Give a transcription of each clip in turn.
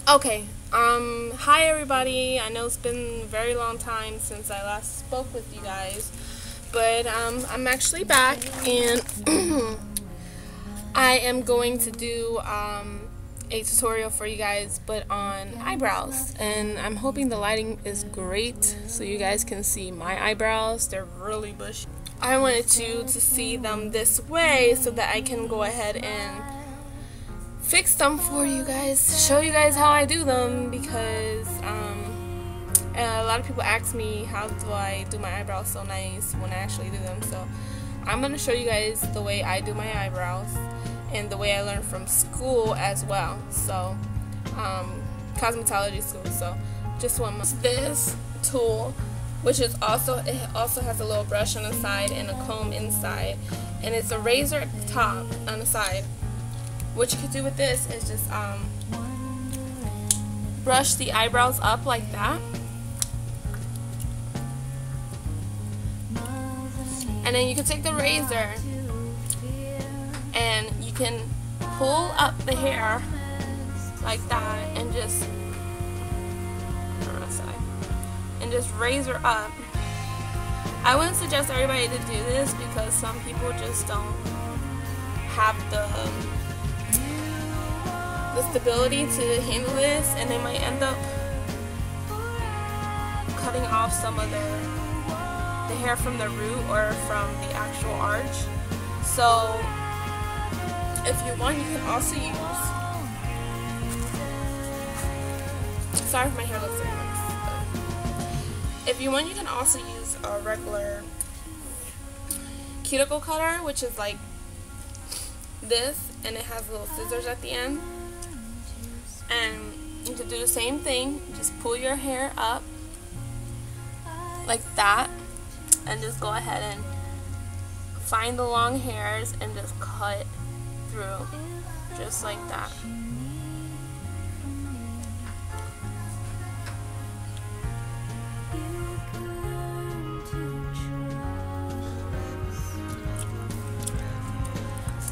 Okay, hi everybody. I know it's been a very long time since I last spoke with you guys, but I'm actually back, and I am going to do a tutorial for you guys, but on eyebrows, and I'm hoping the lighting is great so you guys can see my eyebrows. They're really bushy. I wanted you to see them this way so that I can go ahead and fix them for you guys, show you guys how I do them, because a lot of people ask me how do I do my eyebrows so nice when I actually do them. So I'm going to show you guys the way I do my eyebrows and the way I learned from school as well. So cosmetology school. So just one more. This tool, which is also, it also has a little brush on the side and a comb inside, and it's a razor at the top on the side. What you could do with this is just brush the eyebrows up like that, and then you can take the razor and you can pull up the hair like that and just razor up. I wouldn't suggest everybody to do this because some people just don't have the stability to handle this, and they might end up cutting off some of the hair from the root or from the actual arch. So if you want, you can also use, sorry if my hair looks like this. If you want, you can also use a regular cuticle cutter, which is like this, and it has little scissors at the end. And you can do the same thing, just pull your hair up like that, and just go ahead and find the long hairs and just cut through, just like that.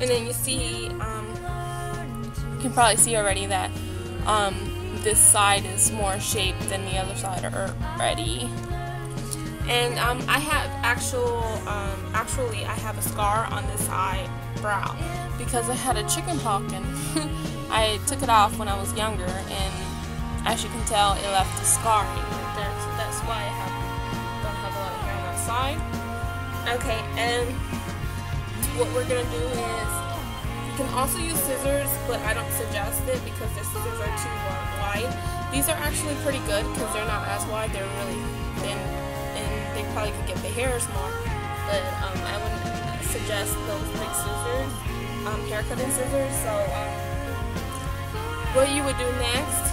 And then you see, you can probably see already that this side is more shaped than the other side already. And I have actually I have a scar on this eyebrow because I had a chicken pox, and I took it off when I was younger, and as you can tell, it left a scar right there. So that's why I don't have a lot of hair on that side. Okay, and what we're gonna do is, you can also use scissors, but I don't suggest it because the scissors are too wide. These are actually pretty good because they're not as wide, they're really thin, and they probably could get the hairs more, but I wouldn't suggest those big scissors, hair cutting scissors. So what you would do next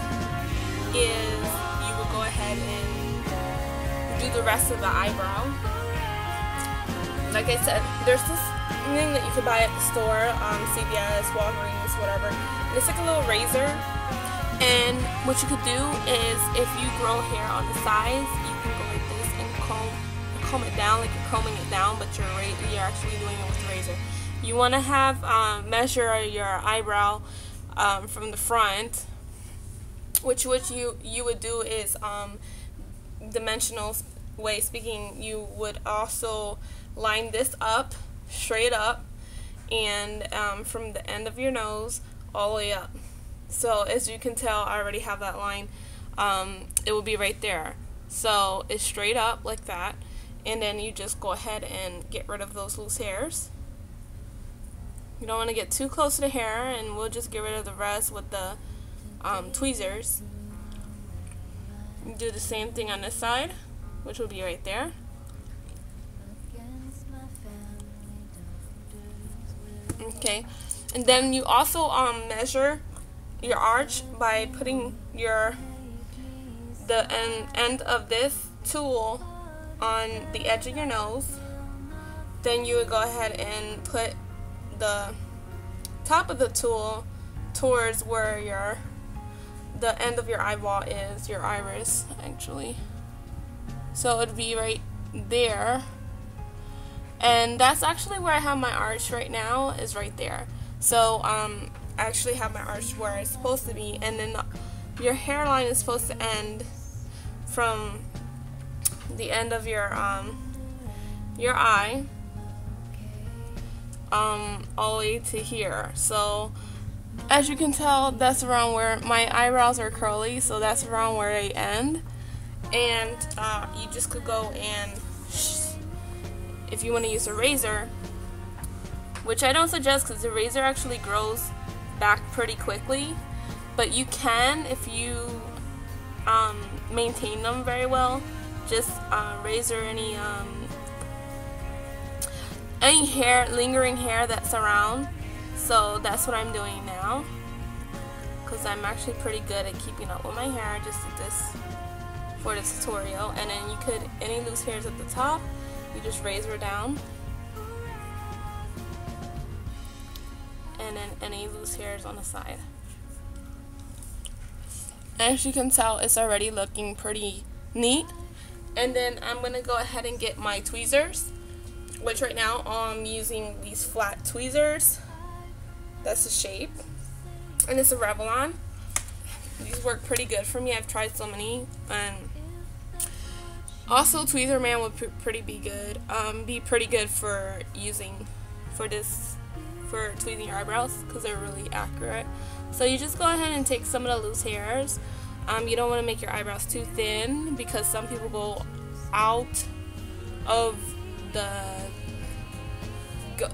is you would go ahead and do the rest of the eyebrow. Like I said, there's this thing that you could buy at the store, CVS, Walgreens, whatever. And it's like a little razor, and what you could do is, if you grow hair on the sides, you can go like this and comb it down, like you're combing it down, but you're actually doing it with the razor. You want to have measure your eyebrow from the front, which you would do is dimensional way speaking. You would also line this up straight up, and from the end of your nose all the way up. So as you can tell, I already have that line. It will be right there. So it's straight up like that, and then you just go ahead and get rid of those loose hairs. You don't want to get too close to the hair, and we'll just get rid of the rest with the tweezers. Do the same thing on this side, which will be right there. Okay, and then you also measure your arch by putting the end of this tool on the edge of your nose. Then you would go ahead and put the top of the tool towards where the end of your eyeball is, your iris actually. So it would be right there. And that's actually where I have my arch right now, is right there. So I actually have my arch where it's supposed to be, and then your hairline is supposed to end from the end of your eye all the way to here. So as you can tell, that's around where my eyebrows are curly, so that's around where they end. And you just could go and, if you want to use a razor, which I don't suggest because the razor actually grows back pretty quickly, but you can, if you maintain them very well, just razor any hair, lingering hair that's around. So that's what I'm doing now, because I'm actually pretty good at keeping up with my hair. I just did this for the tutorial. And then you could, any loose hairs at the top, you just razor down, and then any loose hairs on the side. As you can tell, it's already looking pretty neat. And then I'm gonna go ahead and get my tweezers, which right now I'm using these flat tweezers. That's the shape, and it's a Revlon. These work pretty good for me. I've tried so many, and also Tweezer Man would be pretty good for using for tweezing your eyebrows, because they're really accurate. So you just go ahead and take some of the loose hairs. You don't want to make your eyebrows too thin, because some people go out of the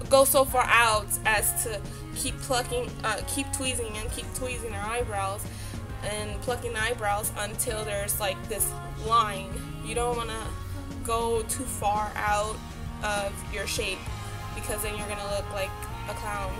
go so far out as to keep tweezing their eyebrows and plucking the eyebrows until there's like this line. You don't want to go too far out of your shape, because then you're gonna look like a clown.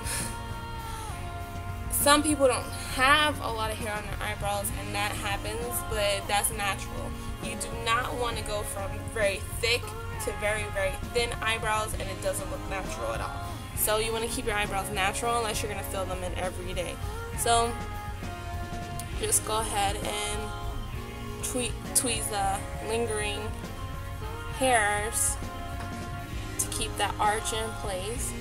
Some people don't have a lot of hair on their eyebrows, and that happens, but that's natural. You do not want to go from very thick to very, very thin eyebrows, and it doesn't look natural at all. So you want to keep your eyebrows natural, unless you're going to fill them in every day. So just go ahead and tweeze the lingering hairs to keep that arch in place.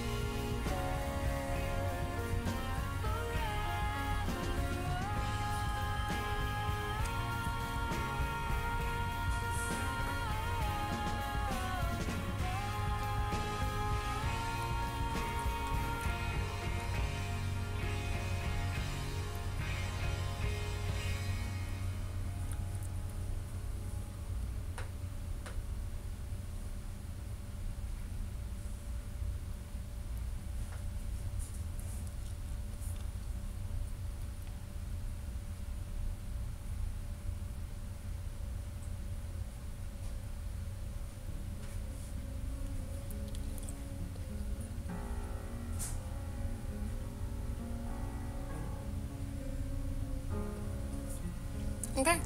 Okay,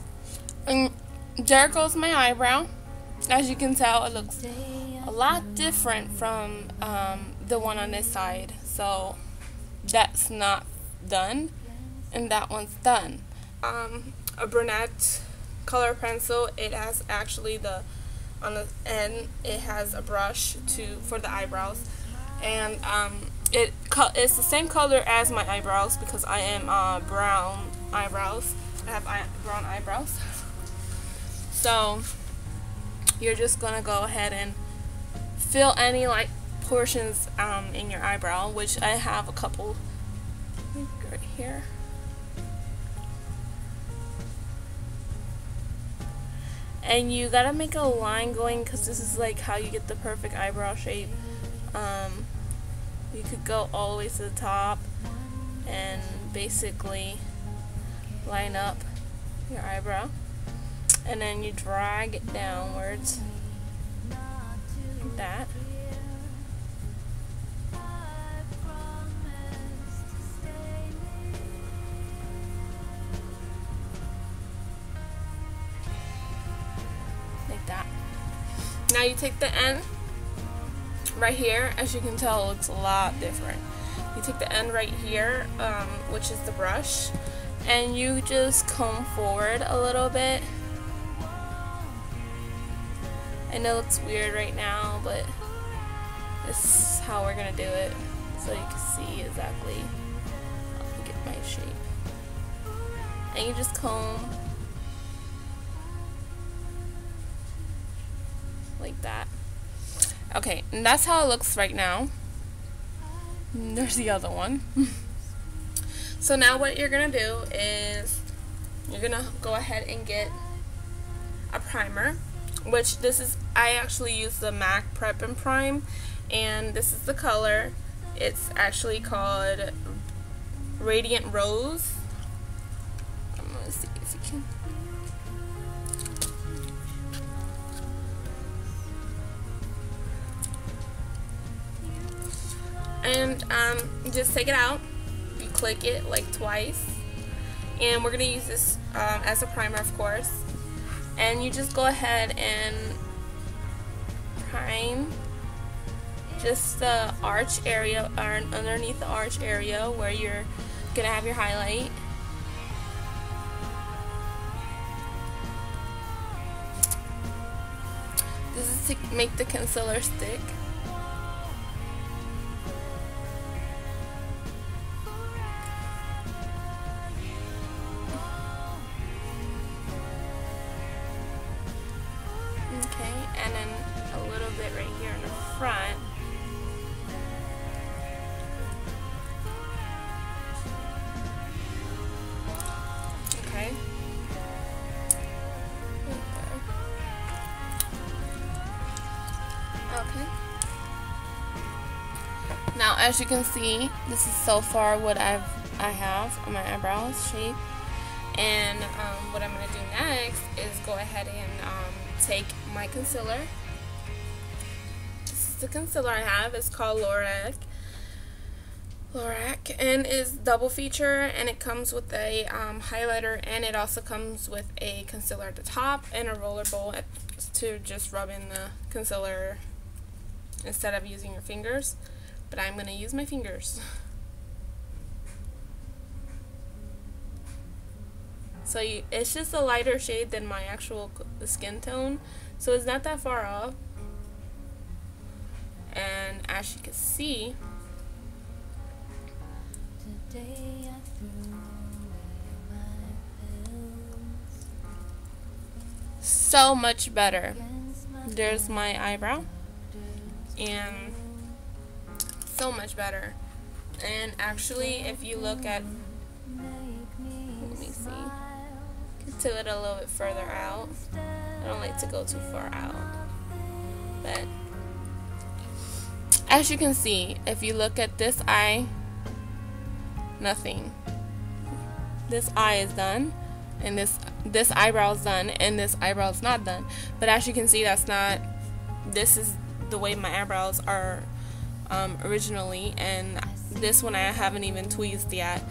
and there goes my eyebrow. As you can tell, it looks a lot different from the one on this side. So that's not done, and that one's done. A brunette color pencil. It has actually on the end it has a brush for the eyebrows, and it's the same color as my eyebrows, because I am brown eyebrows. I have brown eyebrows. So you're just gonna go ahead and fill any like portions in your eyebrow, which I have a couple right here. And you gotta make a line going, because this is like how you get the perfect eyebrow shape. You could go all the way to the top and basically line up your eyebrow, and then you drag it downwards like that. Like that. Now you take the end right here. As you can tell, it looks a lot different. You take the end right here, which is the brush, and you just comb forward a little bit. I know it looks weird right now, but This is how we're gonna do it, so you can see exactly. I'll get my shape. And you just comb like that. Okay, and that's how it looks right now. There's the other one. So now what you're gonna do is you're gonna go ahead and get a primer, which this is, I actually use the MAC Prep and Prime, and this is the color. It's actually called Radiant Rose. I'm gonna see if you can. And just take it out. You click it like twice, and we're gonna use this as a primer, of course. And you just go ahead and prime just the arch area, or underneath the arch area where you're gonna have your highlight. This is to make the concealer stick. Okay, and then a little bit right here in the front. Okay. Okay. Now, as you can see, this is so far what I have on my eyebrows shape. And what I'm going to do next is go ahead and take my concealer. This is the concealer I have. It's called Lorac, and it's double feature, and it comes with a highlighter, and it also comes with a concealer at the top and a roller bowl to just rub in the concealer instead of using your fingers. But I'm going to use my fingers. So it's just a lighter shade than my actual skin tone, so it's not that far off. And as you can see, so much better. There's my eyebrow, and so much better. And actually, if you look at, let me see, tilt it a little bit further out. I don't like to go too far out, but as you can see, if you look at this eye, nothing. This eye is done, and this eyebrow is done, and this eyebrow is not done. But as you can see, that's not. This is the way my eyebrows are originally, and this one I haven't even tweezed yet.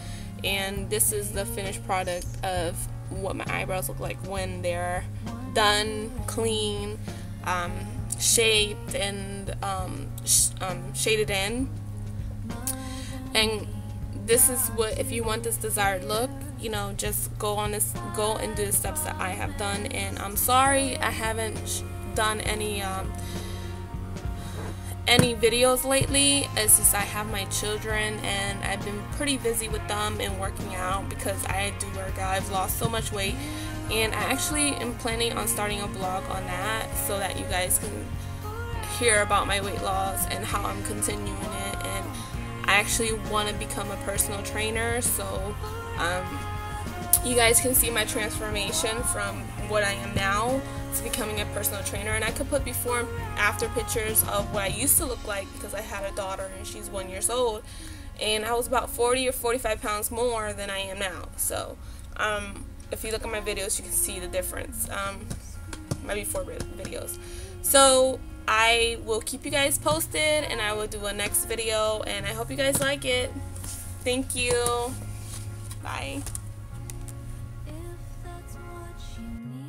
And this is the finished product of what my eyebrows look like when they're done, clean, shaped, and shaded in. And this is what, if you want this desired look, you know, just go and do the steps that I have done. And I'm sorry I haven't done any videos lately. It's just I have my children, and I've been pretty busy with them and working out because I do work out. I've lost so much weight, and I actually am planning on starting a blog on that so that you guys can hear about my weight loss and how I'm continuing it. And I actually want to become a personal trainer, so you guys can see my transformation from what I am now to becoming a personal trainer. And I could put before and after pictures of what I used to look like, because I had a daughter and she's 1 year old, and I was about 40 or 45 pounds more than I am now. So if you look at my videos, you can see the difference, my before videos. So I will keep you guys posted, and I will do a next video, and I hope you guys like it. Thank you. Bye. If that's what you need.